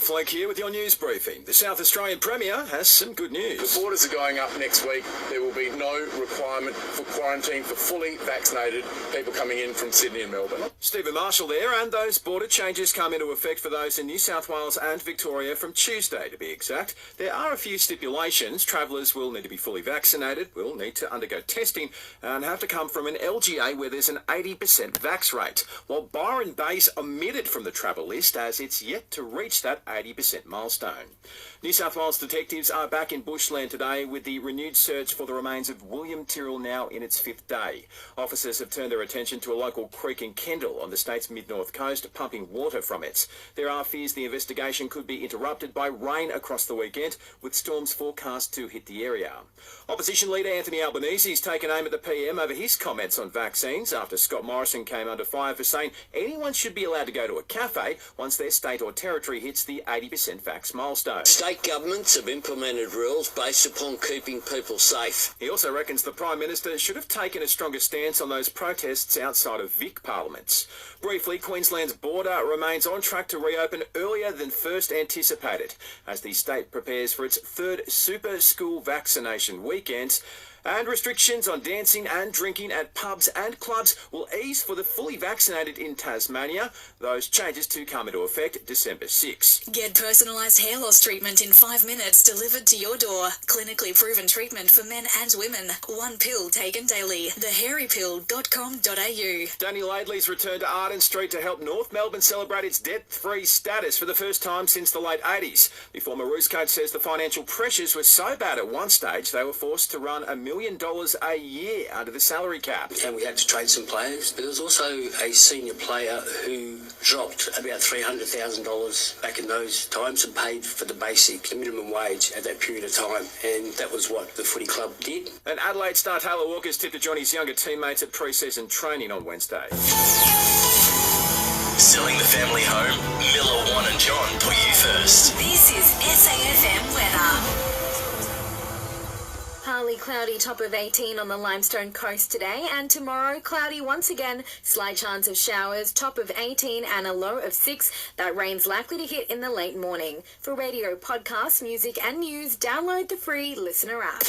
Flake here with your news briefing. The South Australian Premier has some good news. The borders are going up next week. There will be no requirement for quarantine for fully vaccinated people coming in from Sydney and Melbourne. Stephen Marshall there, and those border changes come into effect for those in New South Wales and Victoria from Tuesday, to be exact. There are a few stipulations. Travellers will need to be fully vaccinated, will need to undergo testing, and have to come from an LGA where there's an 80% vax rate, while Byron Bay's omitted from the travel list as it's yet to reach that 80% milestone. New South Wales detectives are back in bushland today with the renewed search for the remains of William Tyrrell now in its fifth day. Officers have turned their attention to a local creek in Kendall on the state's mid-north coast, pumping water from it. There are fears the investigation could be interrupted by rain across the weekend, with storms forecast to hit the area. Opposition leader Anthony Albanese has taken aim at the PM over his comments on vaccines after Scott Morrison came under fire for saying anyone should be allowed to go to a cafe once their state or territory hits the 80% vax milestone. State governments have implemented rules based upon keeping people safe. He also reckons the Prime Minister should have taken a stronger stance on those protests outside of Vic parliaments. Briefly, Queensland's border remains on track to reopen earlier than first anticipated as the state prepares for its third super school vaccination weekend. And restrictions on dancing and drinking at pubs and clubs will ease for the fully vaccinated in Tasmania. Those changes to come into effect December 6. Get personalised hair loss treatment in 5 minutes delivered to your door. Clinically proven treatment for men and women. One pill taken daily. thehairypill.com.au. Danny Laidley's returned to Arden Street to help North Melbourne celebrate its debt-free status for the first time since the late 80s. The former Roos coach says the financial pressures were so bad at one stage they were forced to run $1 million a year under the salary cap. And we had to trade some players, but there was also a senior player who dropped about $300,000 back in those times and paid for the basic, the minimum wage at that period of time, and that was what the footy club did. And Adelaide star Taylor Walker's tipped to join his younger teammates at pre-season training on Wednesday. Selling the family home? Miller, Wan and John put you first. This is SAFM weather. Partly cloudy, top of 18 on the Limestone coast today, and tomorrow cloudy once again, slight chance of showers, top of 18 and a low of 6. That rain's likely to hit in the late morning. For radio, podcasts, music and news, download the free Listener app.